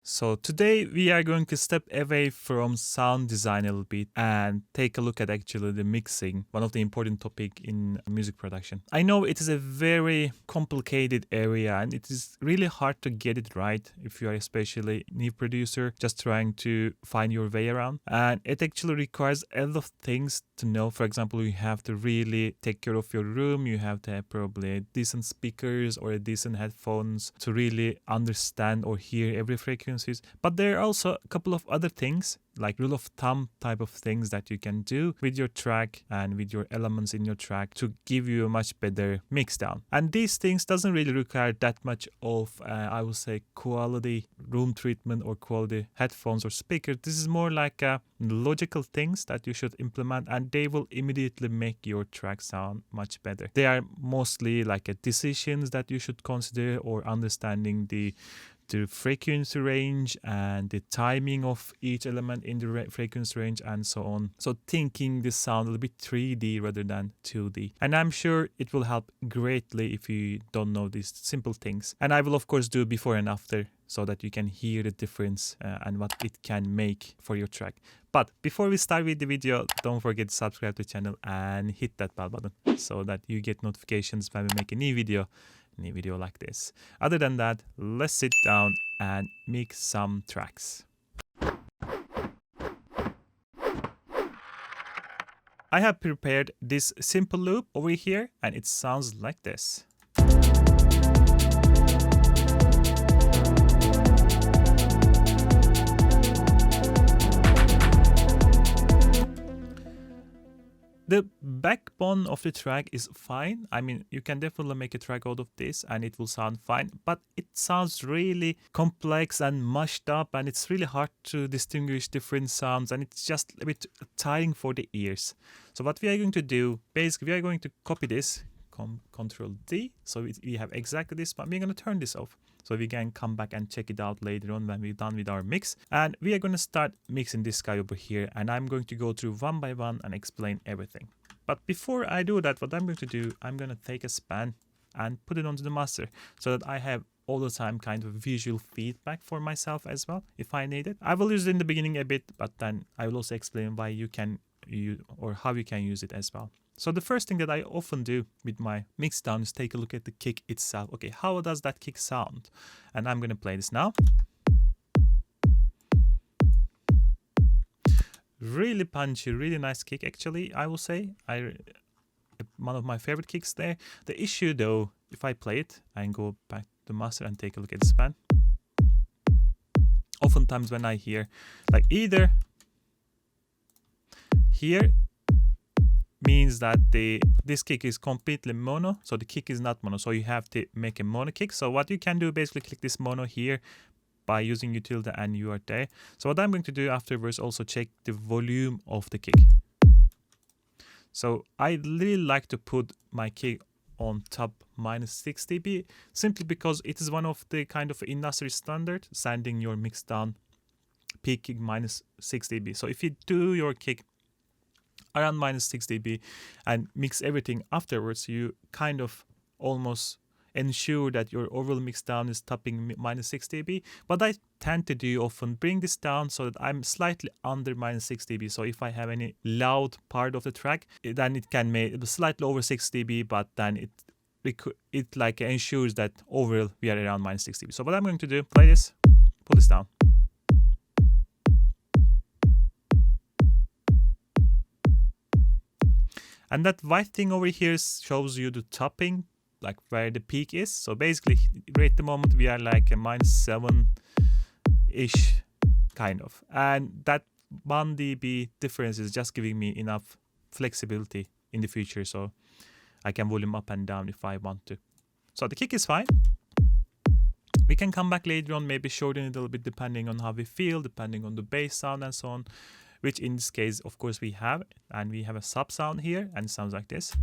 So today we are going to step away from sound design a little bit and take a look at actually the mixing, one of the important topic in music production. I know it is a very complicated area and it is really hard to get it right if you are especially new producer just trying to find your way around. And it actually requires a lot of things to know. For example, you have to really take care of your room, you have to have probably decent speakers or a decent headphones to really understand or hear every frequency. But there are also a couple of other things like rule of thumb type of things that you can do with your track and with your elements in your track to give you a much better mix down. And these things doesn't really require that much of I would say quality room treatment or quality headphones or speakers. This is more like logical things that you should implement and they will immediately make your track sound much better. They are mostly like decisions that you should consider or understanding the frequency range and the timing of each element in the frequency range and so on. So thinking the sound a little bit 3D rather than 2D. And I'm sure it will help greatly if you don't know these simple things. And I will of course do before and after so that you can hear the difference and what it can make for your track. But before we start with the video, don't forget to subscribe to the channel and hit that bell button so that you get notifications when we make a new video like this. Other than that, let's sit down and mix some tracks. I have prepared this simple loop over here and it sounds like this. The backbone of the track is fine. I mean, you can definitely make a track out of this and it will sound fine, but it sounds really complex and mashed up and it's really hard to distinguish different sounds and it's just a bit tiring for the ears. So what we are going to do, basically we are going to copy this, Control D, so we have exactly this, but we're going to turn this off. So we can come back and check it out later on when we're done with our mix. And we are going to start mixing this guy over here. And I'm going to go through one by one and explain everything. But before I do that, what I'm going to do, I'm going to take a span and put it onto the master so that I have all the time kind of visual feedback for myself as well, if I need it. I will use it in the beginning a bit, but then I will also explain why you can use or how you can use it as well. So the first thing that I often do with my mix down is take a look at the kick itself. Okay, how does that kick sound? And I'm going to play this now. Really punchy, really nice kick actually, I will say. One of my favorite kicks there. The issue though, if I play it and go back to the master and take a look at the span, oftentimes when I hear like either here means that this kick is completely mono, so the kick is not mono, so you have to make a mono kick. So what you can do, basically click this mono here by using utility and you are there. So what I'm going to do afterwards, also check the volume of the kick. So I really like to put my kick on top -6 dB simply because it is one of the kind of industry standard sending your mix down peak kick -6 dB. So if you do your kick around -6 dB and mix everything afterwards, you kind of almost ensure that your overall mix down is topping -6 dB. But I tend to do often bring this down so that I'm slightly under -6 dB. So if I have any loud part of the track, then it can make it slightly over 6 dB, but then it like ensures that overall we are around -6 dB. So what I'm going to do, play this, pull this down. And that white thing over here shows you the topping, like where the peak is. So basically, right at the moment, we are like a -7-ish kind of. And that 1 dB difference is just giving me enough flexibility in the future. So I can volume up and down if I want to. So the kick is fine. We can come back later on, maybe shorten it a little bit depending on how we feel, depending on the bass sound and so on. Which in this case, of course, we have. And we have a sub sound here, and it sounds like this.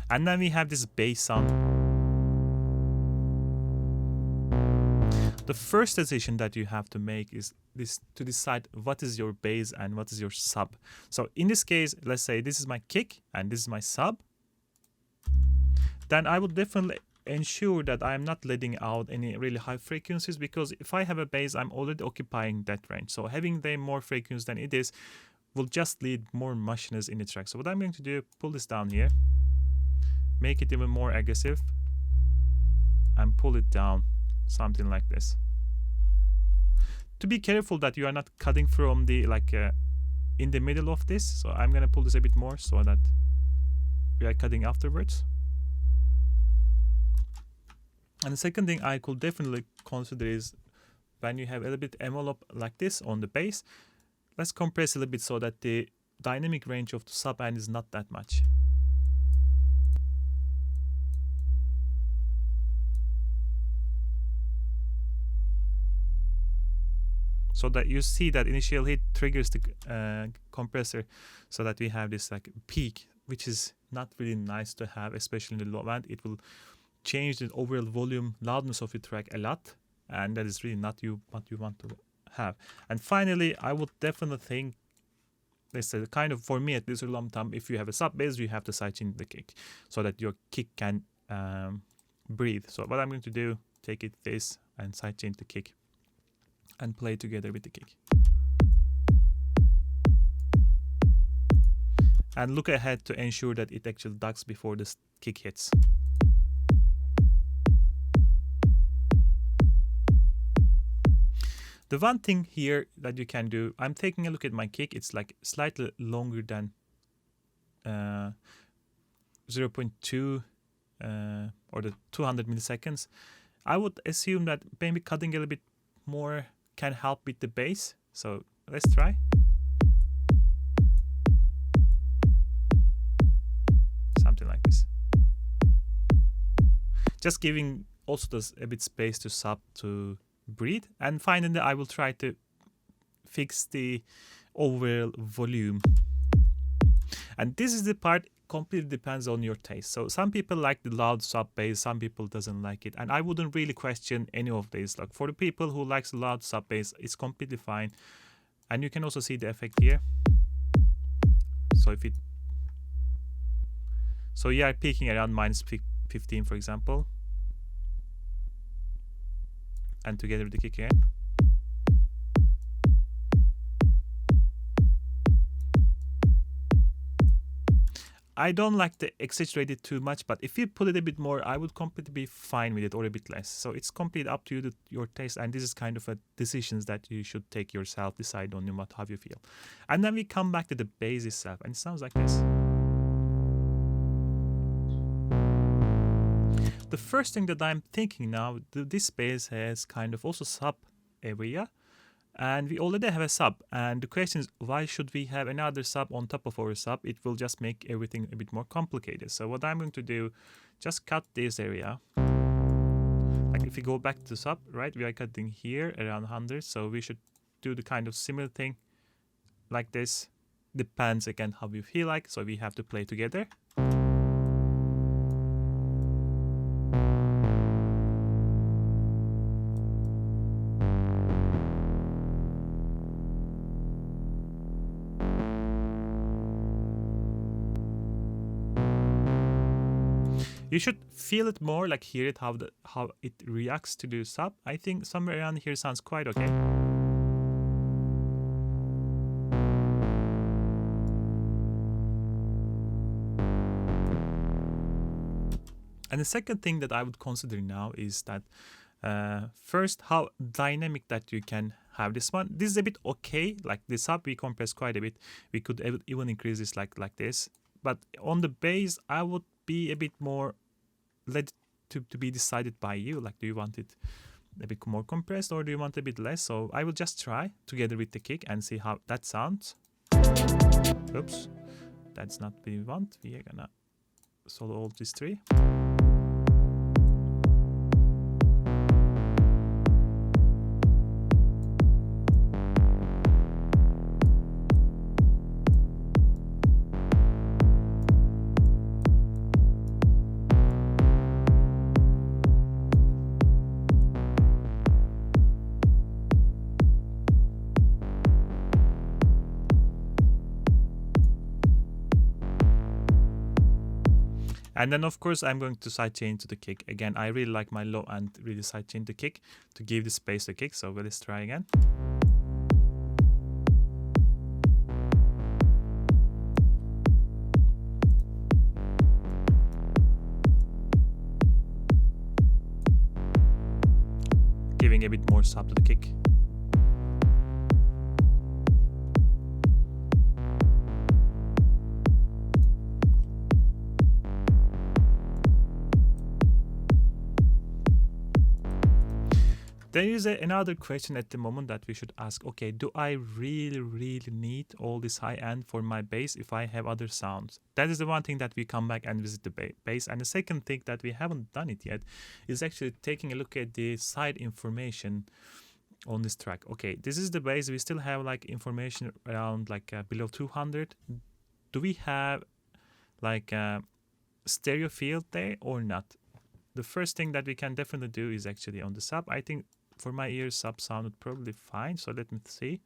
And then we have this bass sound. The first decision that you have to make is this to decide what is your bass and what is your sub. So in this case, let's say this is my kick and this is my sub. Then I would definitely ensure that I'm not letting out any really high frequencies, because if I have a bass, I'm already occupying that range. So having them more frequency than it is will just lead more mushiness in the track. So what I'm going to do, pull this down here, make it even more aggressive, and pull it down, something like this. To be careful that you are not cutting from the in the middle of this. So I'm gonna pull this a bit more so that we are cutting afterwards. And the second thing I could definitely consider is when you have a little bit envelope like this on the bass, let's compress a little bit so that the dynamic range of the sub end is not that much. So that you see that initial hit triggers the compressor, so that we have this like peak, which is not really nice to have, especially in the low end. It will change the overall volume loudness of your track a lot, and that is really not what you want to have. And finally, I would definitely think this is kind of, for me at least, a long time, if you have a sub bass, you have to sidechain the kick so that your kick can breathe. So what I'm going to do, take it this and sidechain the kick and play together with the kick. And look ahead to ensure that it actually ducks before the kick hits. The one thing here that you can do, I'm taking a look at my kick, it's like slightly longer than 0.2 or the 200 milliseconds. I would assume that maybe cutting a little bit more can help with the bass. So let's try. Something like this. Just giving also this a bit space to sub to breathe. And finally, I will try to fix the overall volume. And this is the part completely depends on your taste. So some people like the loud sub bass, some people doesn't like it, and I wouldn't really question any of these. Like for the people who likes loud sub bass, it's completely fine. And you can also see the effect here. So if it, so you are peaking around -15, for example, and together with the kick again. I don't like to exaggerate it too much, but if you put it a bit more, I would completely be fine with it, or a bit less. So it's completely up to you, your taste, and this is kind of a decisions that you should take yourself, decide on how you feel. And then we come back to the bass itself, and it sounds like this. The first thing that I'm thinking now, this bass has kind of also sub area, and we already have a sub, and the question is, why should we have another sub on top of our sub? It will just make everything a bit more complicated. So what I'm going to do, just cut this area. Like if we go back to sub, right, we are cutting here around 100, so we should do the kind of similar thing like this. Depends again how we feel like, so we have to play together. You should feel it more, like hear it, how it reacts to the sub. I think somewhere around here sounds quite okay. And the second thing that I would consider now is that first, how dynamic that you can have this one. This is a bit okay, like the sub we compress quite a bit. We could even increase this like this. But on the bass, I would be a bit more let to be decided by you. Like, do you want it a bit more compressed or do you want a bit less? So I will just try together with the kick and see how that sounds. Oops, that's not what we want. We are gonna solo all these three. And then of course I'm going to sidechain to the kick. Again, I really like my low end really sidechain to kick to give the space to kick. So let's try again. Giving a bit more sub to the kick. There is another question at the moment that we should ask, okay, do I really need all this high end for my bass if I have other sounds? That is the one thing that we come back and visit the bass. And the second thing that we haven't done it yet is actually taking a look at the side information on this track. Okay, this is the bass. We still have like information around like below 200. Do we have like a stereo field there or not? The first thing that we can definitely do is actually on the sub. I think for my ears, sub sounded probably fine. So let me see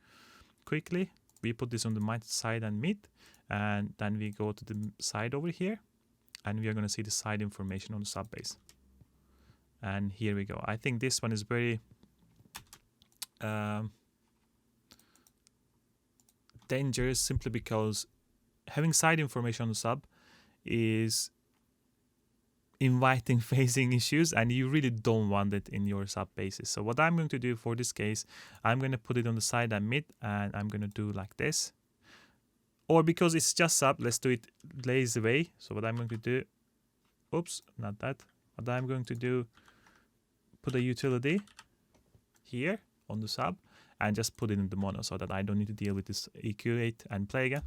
quickly. We put this on the mid side and mid, and then we go to the side over here, and we are going to see the side information on the sub bass. And here we go. I think this one is very dangerous simply because having side information on the sub is inviting phasing issues, and you really don't want it in your sub basses. So what I'm going to do for this case, I'm going to put it on the side and mid, and I'm going to do like this. Or because it's just sub, let's do it lazy way. So what I'm going to do, oops, not that. What I'm going to do, put a utility here on the sub and just put it in the mono so that I don't need to deal with this EQ8 and play again.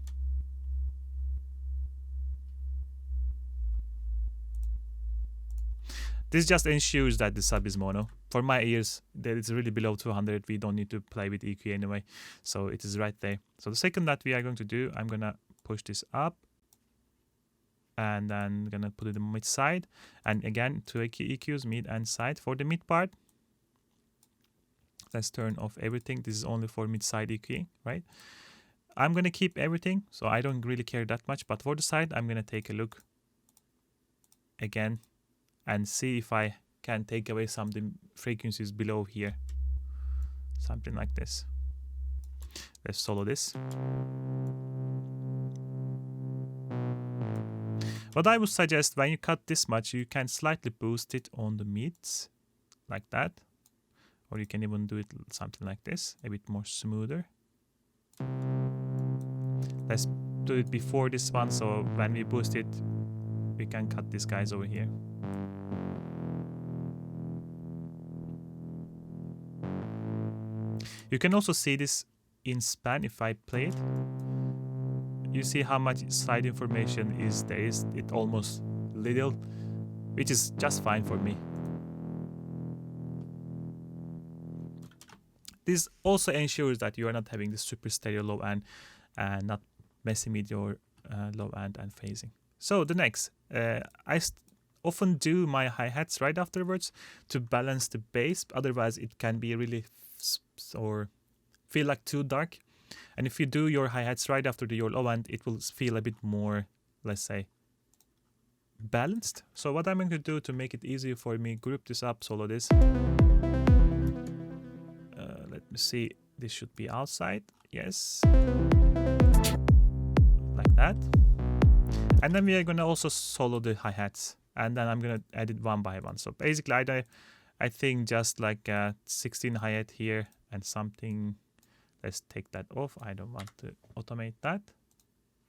This just ensures that the sub is mono. For my ears, that it's really below 200. We don't need to play with EQ anyway. So it is right there. So the second that we are going to do, I'm going to push this up. And then I'm going to put it in the mid side. And again, two EQs, mid and side. For the mid part, let's turn off everything. This is only for mid side EQing, right? I'm going to keep everything. So I don't really care that much. But for the side, I'm going to take a look again and see if I can take away some of the frequencies below here. Something like this. Let's solo this. What I would suggest, when you cut this much, you can slightly boost it on the mids, like that. Or you can even do it something like this, a bit more smoother. Let's do it before this one, so when we boost it, we can cut these guys over here. You can also see this in span if I play it. You see how much side information is there. It almost little, which is just fine for me. This also ensures that you are not having the super stereo low end and not messing with your low end and phasing. So the next, I often do my hi-hats right afterwards to balance the bass. Otherwise, it can be really or feel like too dark. And if you do your hi-hats right after your low end, it will feel a bit more, let's say, balanced. So what I'm going to do to make it easier for me, group this up, solo this. Let me see, this should be outside, yes. Like that. And then we are going to also solo the hi-hats. And then I'm going to add it one by one. So basically, I think just like 16 hi-hat here and something. Let's take that off. I don't want to automate that.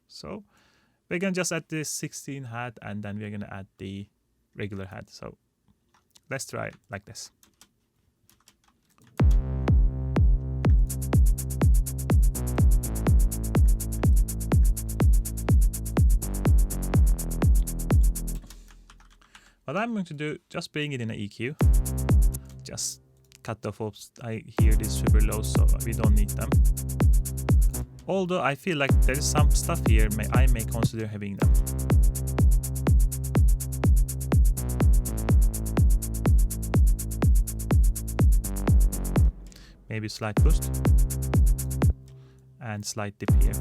So we're going to just add the 16 hat and then we're going to add the regular hat. So let's try it like this. What I'm going to do, just bring it in an EQ. Just cut off. I hear this super low, so we don't need them. Although I feel like there is some stuff here I may consider having them. Maybe slight boost and slight dip here.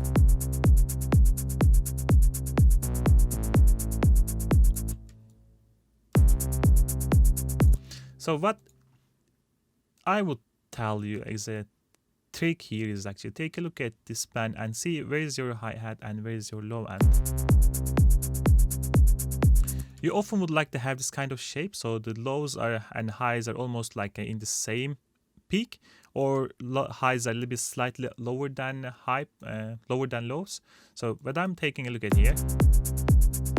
So what I would tell you is a trick here is actually take a look at this band and see where is your hi-hat and where is your low end. You often would like to have this kind of shape, so the lows are and highs are almost like in the same peak, or highs are a little bit slightly lower than lower than lows. So what I'm taking a look at here,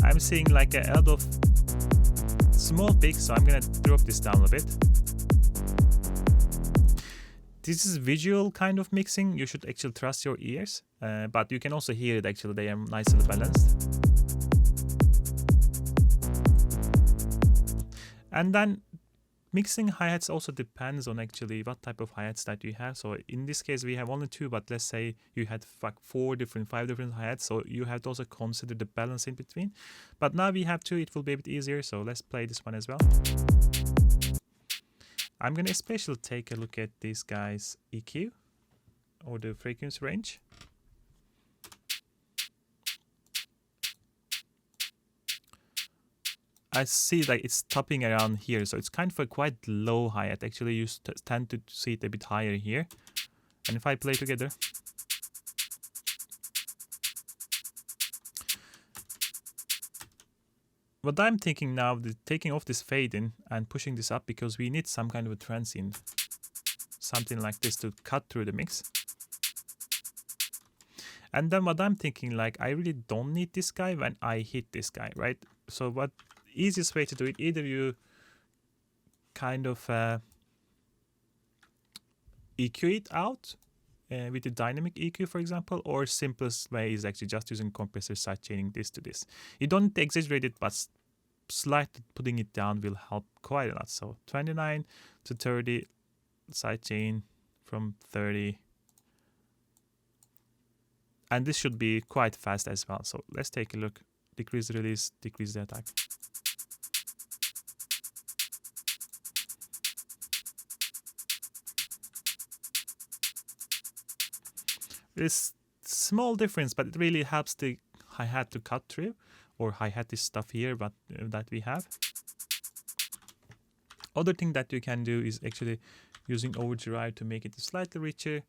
I'm seeing like a lot of small peaks, so I'm gonna drop this down a bit. This is visual kind of mixing. You should actually trust your ears, but you can also hear it actually. They are nicely balanced. And then mixing hi-hats also depends on actually what type of hi-hats that you have. So in this case we have only 2, but let's say you had 5 different hi-hats, so you have to also consider the balance in between. But now we have 2, it will be a bit easier, so let's play this one as well. I'm gonna especially take a look at this guy's EQ, or the frequency range. I see that it's topping around here, so it's kind of a quite low hi-hat. Actually, you tend to see it a bit higher here. And if I play together, what I'm thinking now is taking off this fade in and pushing this up, because we need some kind of a transient, something like this to cut through the mix. And then what I'm thinking, like, I really don't need this guy when I hit this guy, right? So what easiest way to do it, either you kind of EQ it out with the dynamic EQ, for example, or simplest way is actually just using compressor side chaining this to this. You don't exaggerate it, but slightly putting it down will help quite a lot. So 29 to 30 side chain from 30, and this should be quite fast as well. So let's take a look. Decrease the release, decrease the attack. It's small difference, but it really helps the hi-hat to cut through, or hi-hat is stuff here, but that we have. Other thing that you can do is actually using overdrive to make it slightly richer,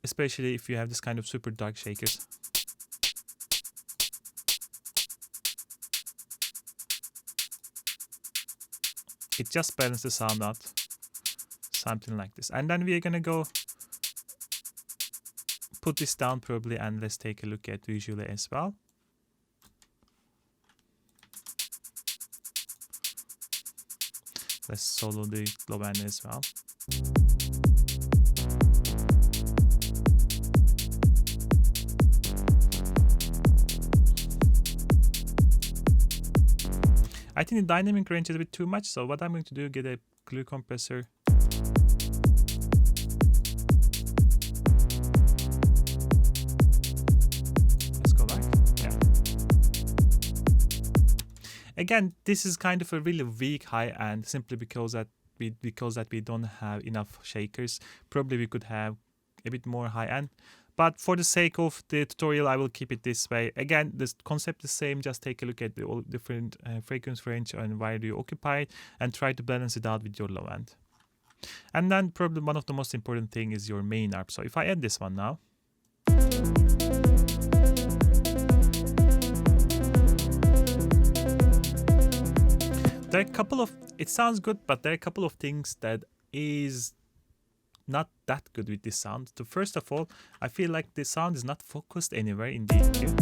especially if you have this kind of super dark shakers. It just balances the sound out, something like this. And then we are gonna go put this down probably, and let's take a look at visually as well. Let's solo the low end as well. I think the dynamic range is a bit too much, so what I'm going to do, get a glue compressor. Let's go back. Yeah. Again, this is kind of a really weak high end, simply because that we don't have enough shakers. Probably we could have a bit more high end. But for the sake of the tutorial, I will keep it this way. Again, the concept is the same. Just take a look at the all different frequency range and where do you occupy it, and try to balance it out with your low end. And then probably one of the most important thing is your main arp. So if I add this one now, there are a couple of, it sounds good, but there are a couple of things that is not that good with this sound. So first of all, I feel like the sound is not focused anywhere in the EQ.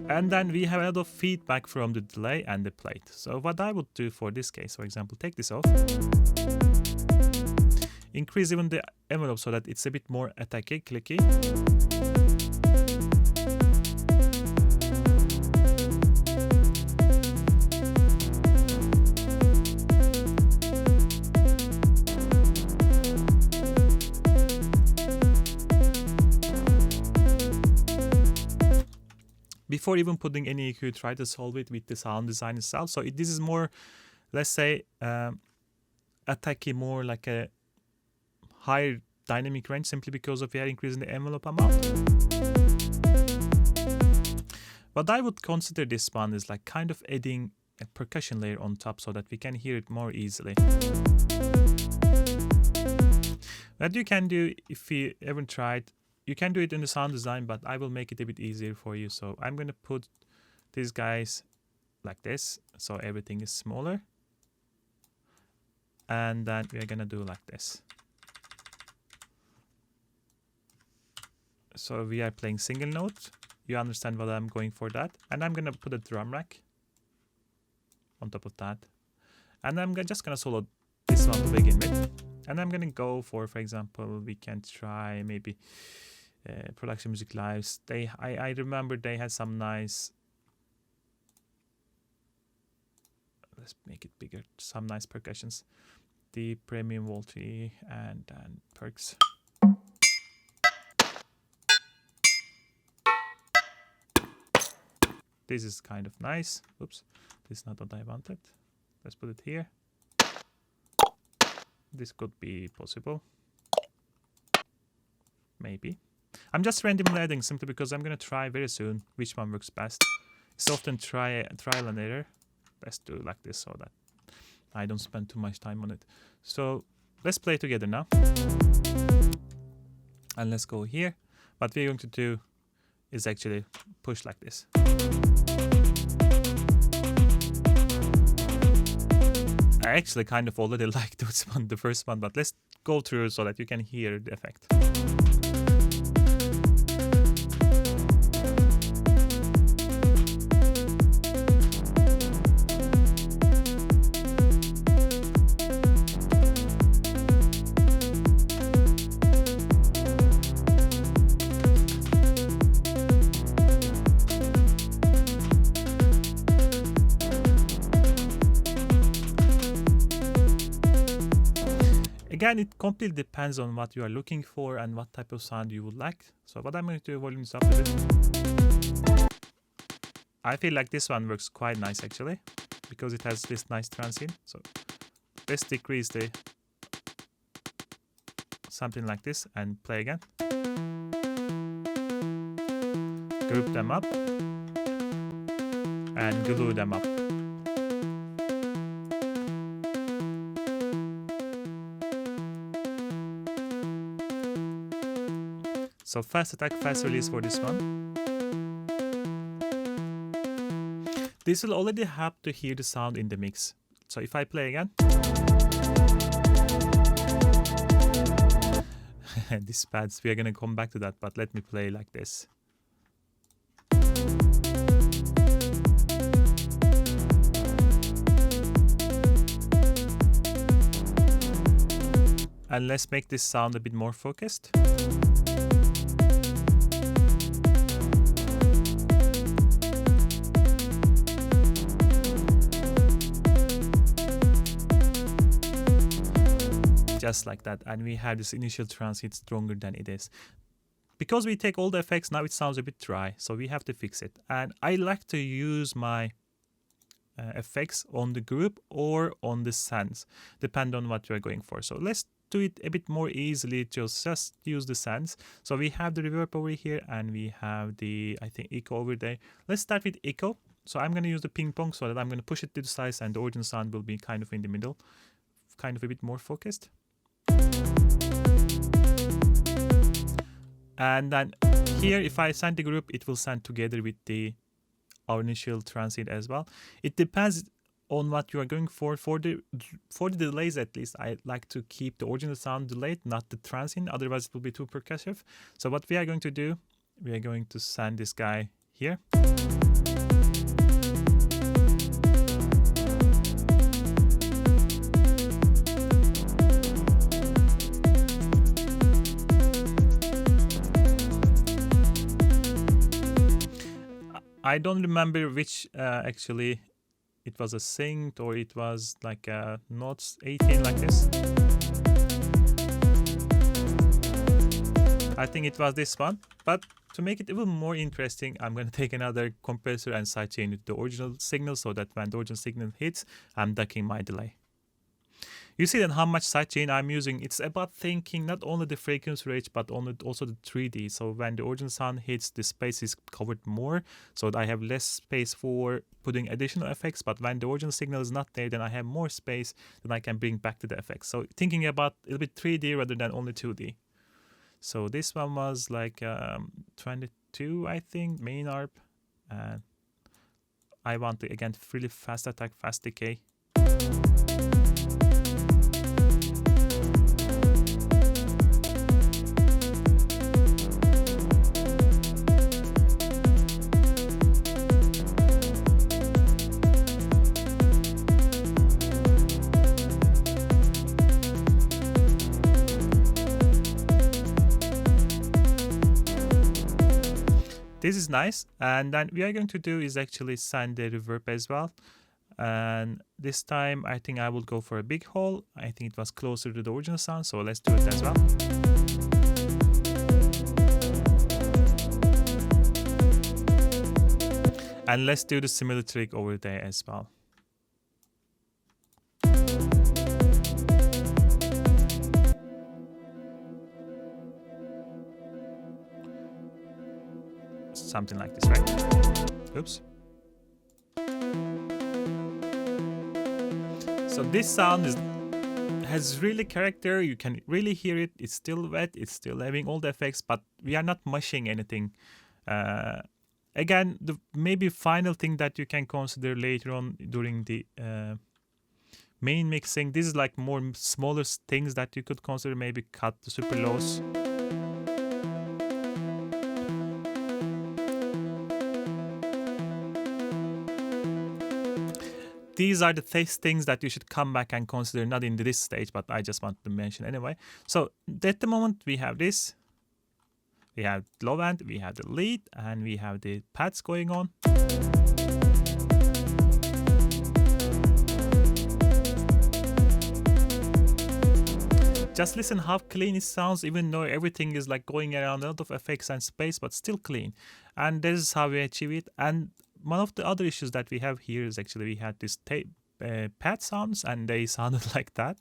And then we have a lot of feedback from the delay and the plate. So what I would do for this case, for example, take this off, increase even the envelope so that it's a bit more attacky, clicky. Before even putting any EQ, try to solve it with the sound design itself. So this is more, let's say, attacky, more like a higher dynamic range, simply because of we are increasing the envelope amount. What I would consider this one is like kind of adding a percussion layer on top so that we can hear it more easily. What you can do, if you haven't tried, you can do it in the sound design, but I will make it a bit easier for you. So I'm going to put these guys like this, so everything is smaller. And then we're going to do like this. So we are playing single notes. You understand what I'm going for that. And I'm going to put a drum rack on top of that. And I'm just going to solo this one to begin with. And I'm going to go for example, we can try maybe Production Music Lives. I remember they had some nice, let's make it bigger, some nice percussions. The Premium Volti and Perks. This is kind of nice. Oops, this is not what I wanted. Let's put it here. This could be possible. Maybe. I'm just randomly adding simply because I'm going to try very soon which one works best. It's often trial and error. Let's do it like this so that I don't spend too much time on it. So let's play together now. And let's go here. What we're going to do is actually push like this. I actually kind of already liked this one, the first one, but let's go through so that you can hear the effect. Again, it completely depends on what you are looking for and what type of sound you would like. So what I'm going to do, volume this up a bit. I feel like this one works quite nice actually, because it has this nice transient. So let's decrease the something like this and play again. Group them up and glue them up. So fast attack, fast release for this one. This will already help to hear the sound in the mix. So if I play again. These pads, we are going to come back to that, but let me play like this. And let's make this sound a bit more focused. Just like that, and we have this initial transient stronger than it is. Because we take all the effects, now it sounds a bit dry, so we have to fix it. And I like to use my effects on the group or on the sense, depending on what you are going for. So let's do it a bit more easily, just use the sense. So we have the reverb over here, and we have the, I think, echo over there. Let's start with echo. So I'm going to use the ping pong so that I'm going to push it to the sides, and the original sound will be kind of in the middle, kind of a bit more focused. And then here, if I send the group, it will send together with our initial transient as well. It depends on what you are going for. For the delays, at least, I like to keep the original sound delayed, not the transient. Otherwise, it will be too percussive. So what we are going to do, we are going to send this guy here. I don't remember which actually it was a synced or it was like a notes 18 like this. I think it was this one, but to make it even more interesting, I'm going to take another compressor and sidechain with the original signal so that when the original signal hits, I'm ducking my delay. You see then how much sidechain I'm using. It's about thinking not only the frequency range, but also the 3D. So when the original sound hits, the space is covered more, so I have less space for putting additional effects. But when the original signal is not there, then I have more space that I can bring back to the effects. So thinking about a little bit 3D rather than only 2D. So this one was like 22, I think, main ARP. And I want to, again, really fast attack, fast decay. This is nice, and then we are going to do is actually send the reverb as well. And this time I think I will go for a big hole. I think it was closer to the original sound, so let's do it as well. And let's do the similar trick over there as well. Something like this, right? Oops. So this sound has really character. You can really hear it. It's still wet. It's still having all the effects, but we are not mushing anything. Again, the maybe final thing that you can consider later on during the main mixing. This is like more smaller things that you could consider. Maybe cut the super lows. These are the things that you should come back and consider, not in this stage, but I just want to mention anyway. So at the moment we have this. We have low end, we have the lead, and we have the pads going on. Just listen how clean it sounds, even though everything is like going around, a lot of effects and space, but still clean. And this is how we achieve it. And one of the other issues that we have here is actually we had this pad sounds, and they sounded like that.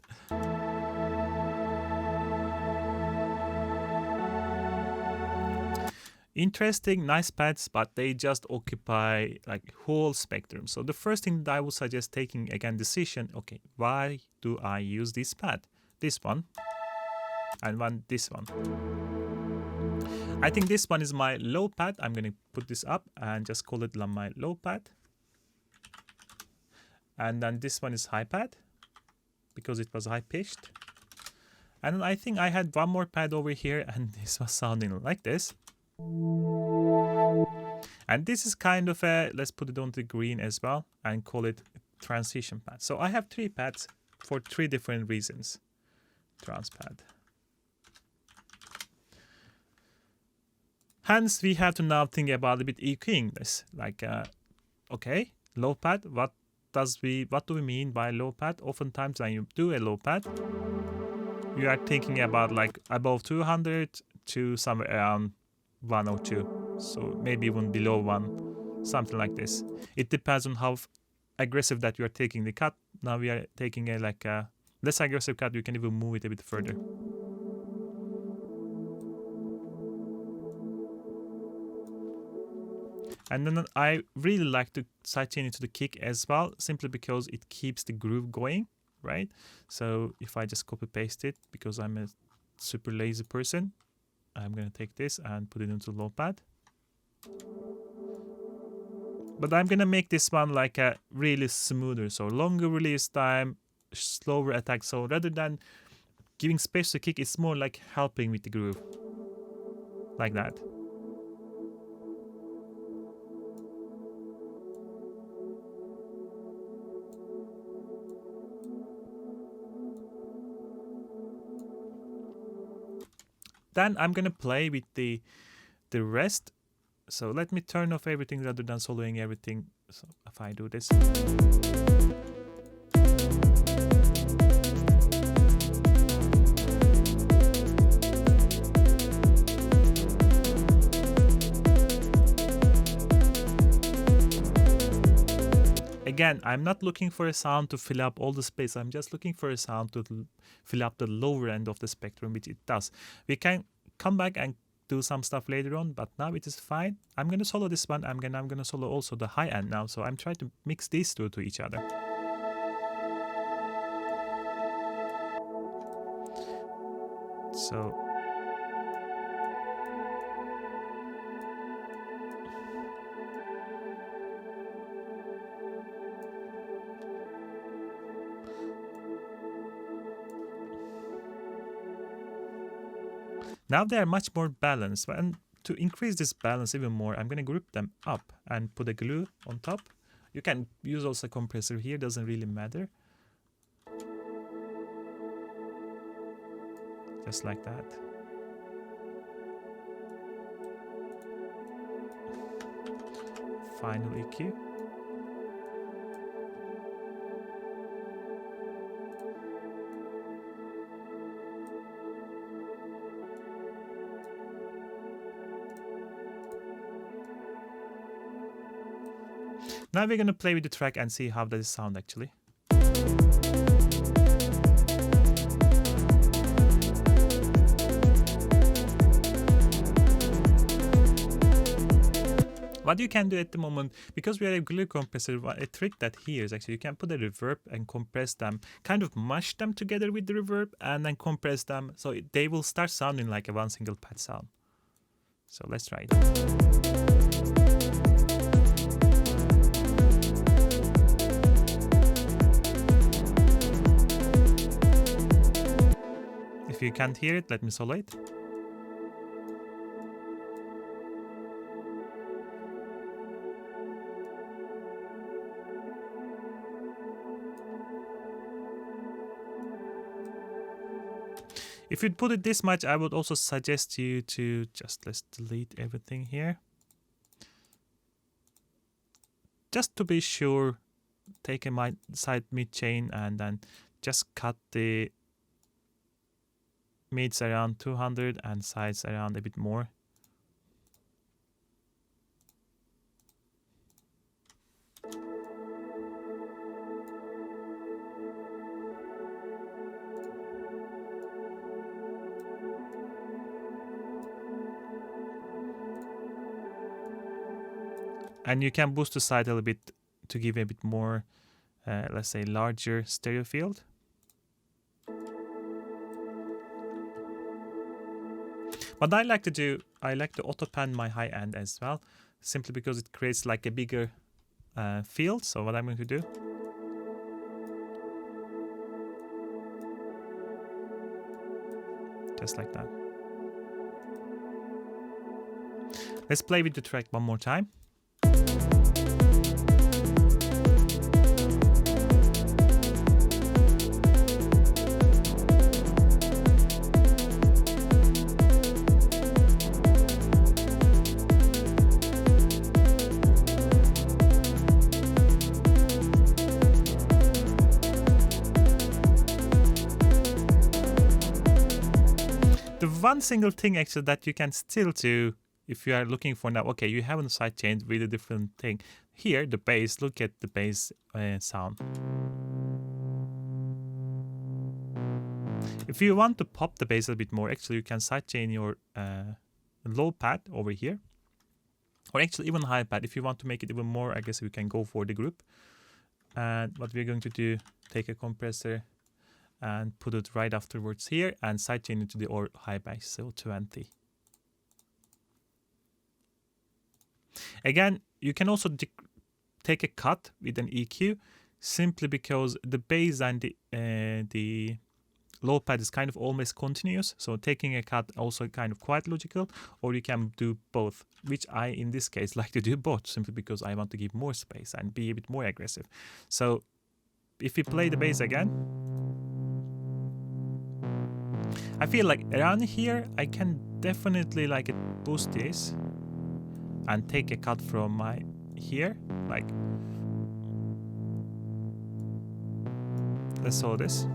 Interesting, nice pads, but they just occupy like whole spectrum. So the first thing that I would suggest taking again decision, okay, why do I use this pad? This one and this one. I think this one is my low pad. I'm going to put this up and just call it my low pad. And then this one is high pad because it was high pitched. And I think I had one more pad over here, and this was sounding like this. And this is kind of a, let's put it on the green as well and call it transition pad. So I have 3 pads for 3 different reasons. Trans pad. Hence, we have to now think about a bit EQing this. Like, okay, low pad. What do we mean by low pad? Oftentimes, when you do a low pad, you are thinking about like above 200 to somewhere around 1 or 2. So maybe even below 1, something like this. It depends on how aggressive that you are taking the cut. Now we are taking a like a less aggressive cut. You can even move it a bit further. And then I really like to sidechain it to the kick as well, simply because it keeps the groove going, right? So if I just copy paste it, because I'm a super lazy person, I'm going to take this and put it into low pad. But I'm going to make this one like a really smoother, so longer release time, slower attack. So rather than giving space to kick, it's more like helping with the groove, like that. Then I'm gonna play with the rest. So let me turn off everything rather than soloing everything. So if I do this. Again, I'm not looking for a sound to fill up all the space. I'm just looking for a sound to fill up the lower end of the spectrum, which it does. We can come back and do some stuff later on, but now it is fine. I'm gonna solo this one. I'm gonna solo also the high end now. So I'm trying to mix these two to each other. So now they are much more balanced. And to increase this balance even more, I'm going to group them up and put a glue on top. You can use also a compressor here, doesn't really matter. Just like that. Final EQ. Now we're going to play with the track and see how does it sound actually. What you can do at the moment, because we are a glue compressor, a trick that here is actually you can put a reverb and compress them, kind of mush them together with the reverb and then compress them so they will start sounding like a one single pad sound. So let's try it. If you can't hear it, let me solo it. If you'd put it this much, I would also suggest you to just, let's delete everything here. Just to be sure, take a side mid chain and then just cut the mids around 200 and sides around a bit more. And you can boost the side a little bit to give a bit more, let's say, larger stereo field. What I like to do, I like to auto pan my high end as well, simply because it creates like a bigger field. So what I'm going to do, just like that. Let's play with the track one more time. The one single thing actually that you can still do if you are looking for now, okay, you haven't sidechained with a different thing. Here, the bass, look at the bass sound. If you want to pop the bass a bit more, actually you can sidechain your low pad over here. Or actually even high pad. If you want to make it even more, I guess we can go for the group. And what we're going to do, take a compressor and put it right afterwards here and sidechain it to the high bass, so 20. Again, you can also take a cut with an EQ, simply because the bass and the low pad is kind of almost continuous, so taking a cut also kind of quite logical, or you can do both, which I in this case like to do both, simply because I want to give more space and be a bit more aggressive. So if we play the bass again, I feel like around here I can definitely like boost this and take a cut from my here, like let's saw this.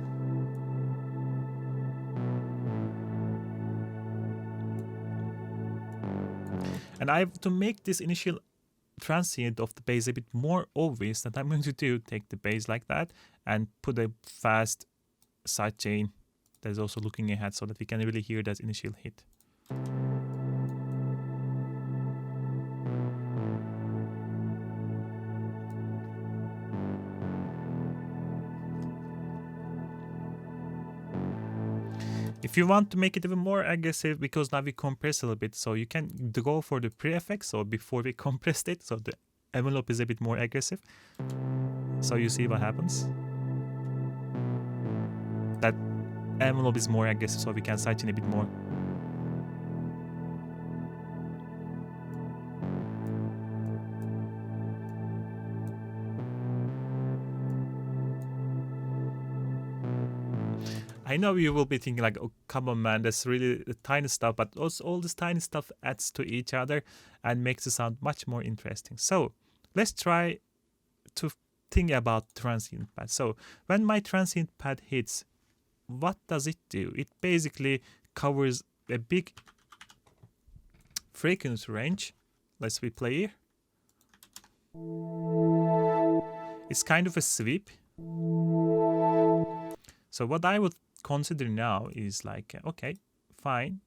And I have to make this initial transient of the bass a bit more obvious, that I'm going to do, take the bass like that and put a fast sidechain that is also looking ahead so that we can really hear that initial hit. If you want to make it even more aggressive, because now we compress a little bit, so you can go for the pre-effect, so before we compressed it, so the envelope is a bit more aggressive. So you see what happens. That envelope is more aggressive, so we can sidechain a bit more. I know you will be thinking like, oh, come on, man, that's really the tiny stuff, but also all this tiny stuff adds to each other and makes the sound much more interesting. So let's try to think about transient pad. So when my transient pad hits, what does it do? It basically covers a big frequency range. Let's replay here. It's kind of a sweep. So what I would consider now is like, okay, fine,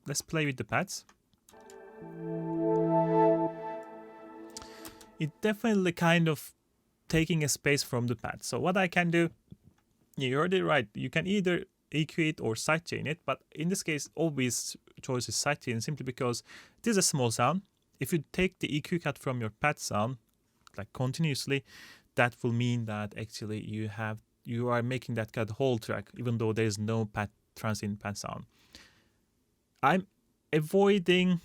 let's play with the pads. It definitely kind of taking a space from the pad. So what I can do, you're already right, you can either EQ it or sidechain it, but in this case obvious choice is sidechain, simply because it is a small sound. If you take the EQ cut from your pad sound like continuously, that will mean that actually you are making that cut whole track, even though there is no transient pad sound. I'm avoiding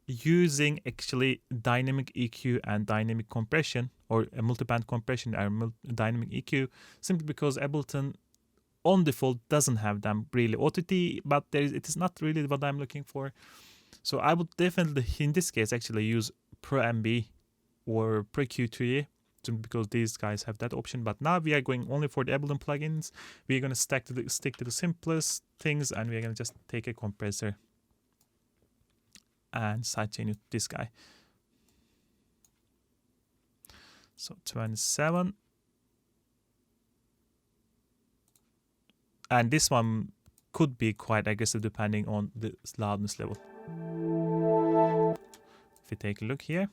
using actually dynamic EQ and dynamic compression, or a multiband compression and dynamic EQ, simply because Ableton on default doesn't have them really. OTT, but it is not really what I'm looking for. So I would definitely, in this case, actually use Pro MB or Pro Q3, because these guys have that option. But now we are going only for the Ableton plugins. We're going to stick to the simplest things, and we're going to just take a compressor and sidechain with this guy. So 27. And this one could be quite aggressive depending on the loudness level. If we take a look here.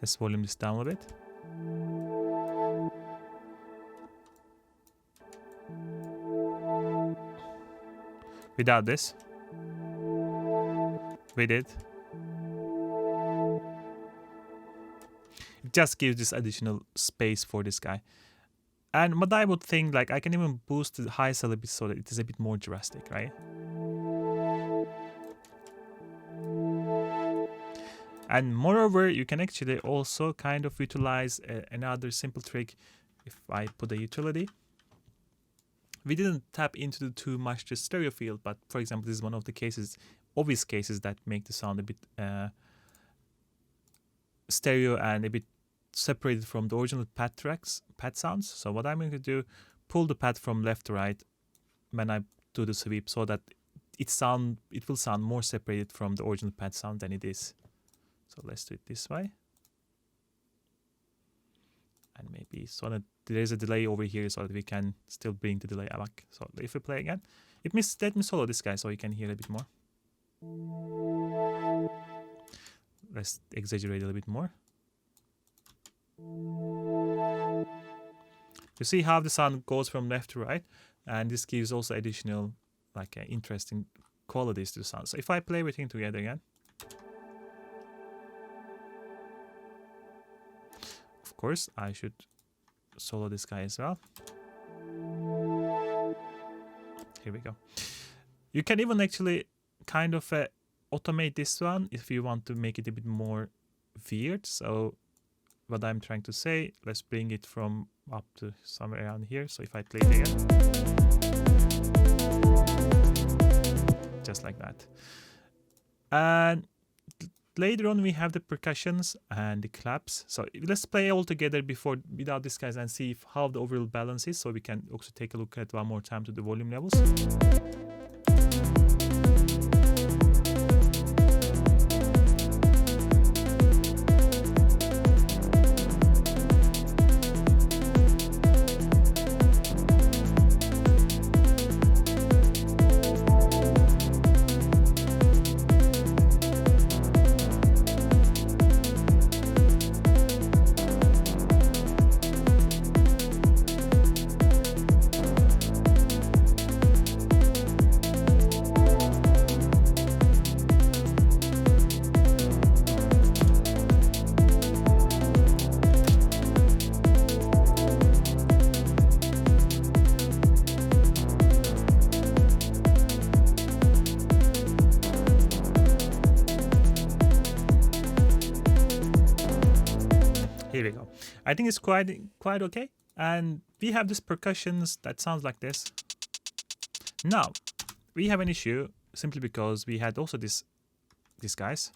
Let's volume this down a bit. Without this, with it, it just gives this additional space for this guy. And what I would think, like, I can even boost the highs a little bit so that it is a bit more drastic, right? And moreover, you can actually also kind of utilize another simple trick. If I put a utility, we didn't tap into too much the stereo field, but for example, this is one of the cases, obvious cases that make the sound a bit stereo and a bit separated from the original pad sounds. So what I'm going to do, pull the pad from left to right when I do the sweep, so that it will sound more separated from the original pad sound than it is. So let's do it this way. And maybe so that there's a delay over here so that we can still bring the delay back. So if we play again, let me solo this guy so you can hear a bit more. Let's exaggerate a little bit more. You see how the sound goes from left to right, and this gives also additional like interesting qualities to the sound. So if I play everything together again, of course I should solo this guy as well. Here we go. You can even actually kind of automate this one if you want to make it a bit more weird. So what I'm trying to say, let's bring it from up to somewhere around here. So if I play it again, just like that. And later on we have the percussions and the claps. So let's play all together without this guys and see how the overall balance is. So we can also take a look at one more time to the volume levels. Here we go. I think it's quite okay. And we have this percussions that sounds like this. Now, we have an issue simply because we had also these guys.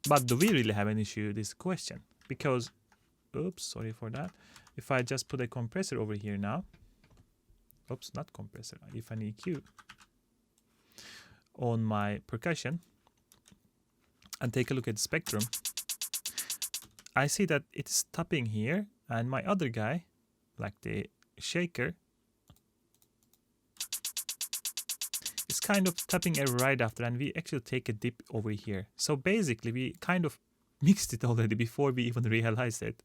But do we really have an issue? This question. Because, oops, sorry for that. If I just put a compressor over here now. Oops, not compressor. If an EQ on my percussion and take a look at the spectrum, I see that it's tapping here, and my other guy, like the shaker, is kind of tapping it right after, and we actually take a dip over here. So basically we kind of mixed it already before we even realized it.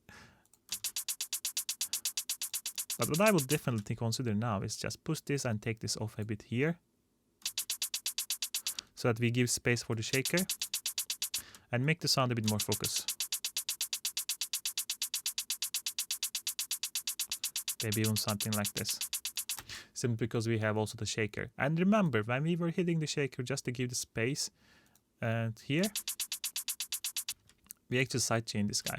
But what I will definitely consider now is just push this and take this off a bit here, so that we give space for the shaker and make the sound a bit more focused. Maybe even something like this. Simply because we have also the shaker. And remember, when we were hitting the shaker just to give the space, and here, we actually sidechain this guy.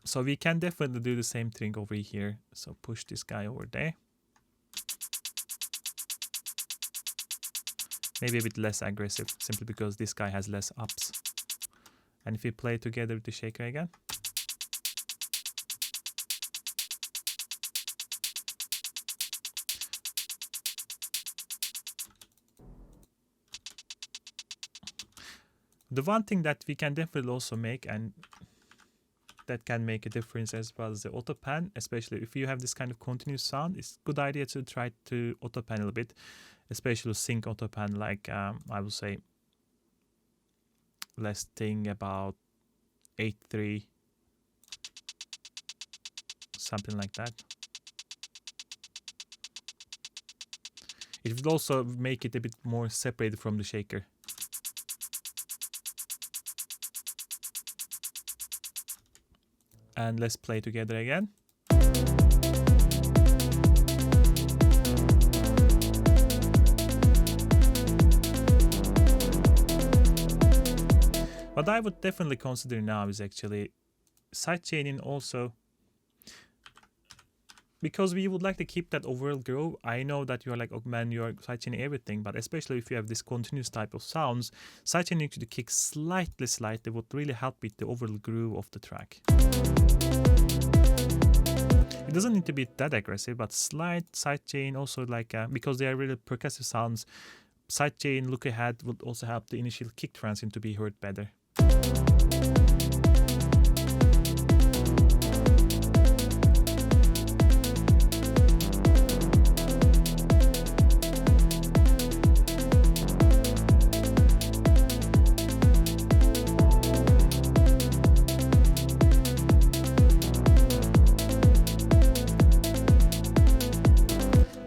So we can definitely do the same thing over here. So push this guy over there. Maybe a bit less aggressive, simply because this guy has less ups. And if we play together with the shaker again. The one thing that we can definitely also make, and that can make a difference as well, as the auto pan, especially if you have this kind of continuous sound, it's a good idea to try to auto pan a little bit, especially sync auto pan, like I would say, let's think about 8.3, something like that. It would also make it a bit more separated from the shaker. And let's play together again. What I would definitely consider now is actually sidechaining also, because we would like to keep that overall groove. I know that you are like, oh man, you are sidechaining everything, but especially if you have this continuous type of sounds, sidechaining to the kick slightly would really help with the overall groove of the track. It doesn't need to be that aggressive, but slight sidechain also, like because they are really percussive sounds, sidechain look ahead would also help the initial kick transient to be heard better.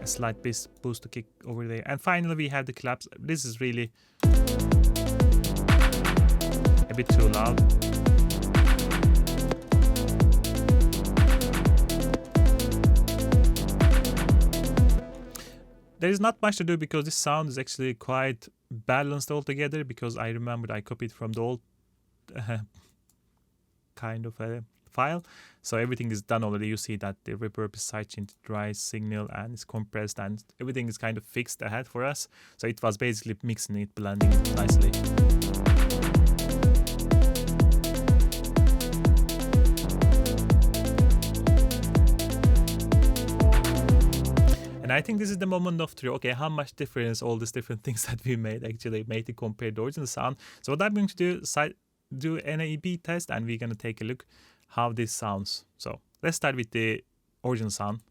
Slight boost to kick over there, and finally we have the claps. This is really a bit too loud. There is not much to do because this sound is actually quite balanced altogether, because I remembered I copied from the old kind of a file, so everything is done already. You see that the reverb is sidechained to dry signal and it's compressed, and everything is kind of fixed ahead for us. So it was basically mixing it, blending it nicely. And I think this is the moment of truth. Okay, how much difference all these different things that we made actually made to compare the original sound. So what I'm going to do an A/B test, and we're going to take a look how this sounds. So let's start with the original sound.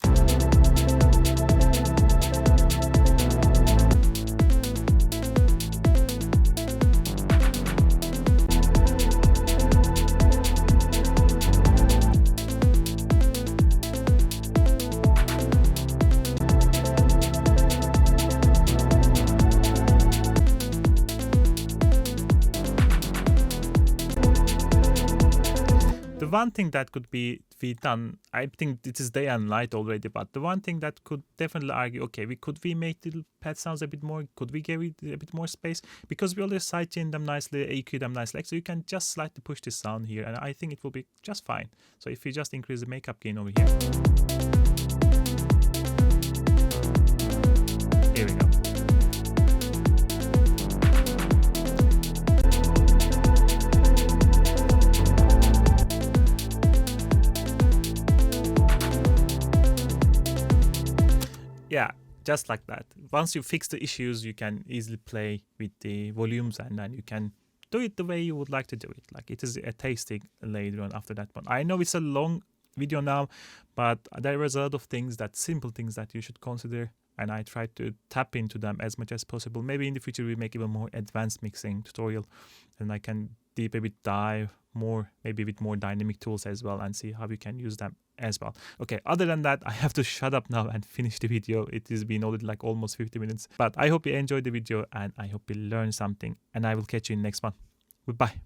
The one thing that could be done, I think it is day and night already, but the one thing that could definitely argue, okay, could we make the pad sounds a bit more, could we give it a bit more space? Because we already sidechain them nicely, EQ them nicely, so you can just slightly push this sound here, and I think it will be just fine. So if you just increase the makeup gain over here. Here we go. Yeah, just like that. Once you fix the issues, you can easily play with the volumes, and then you can do it the way you would like to do it. Like, it is a tasting later on after that one. I know it's a long video now, but there was a lot of things, simple things that you should consider, and I tried to tap into them as much as possible. Maybe in the future we make even more advanced mixing tutorial, and I can dive more, maybe with more dynamic tools as well, and see how you can use them as well. Okay, other than that, I have to shut up now and finish the video. It has been already like almost 50 minutes, but I hope you enjoyed the video, and I hope you learned something, and I will catch you in the next one. Goodbye.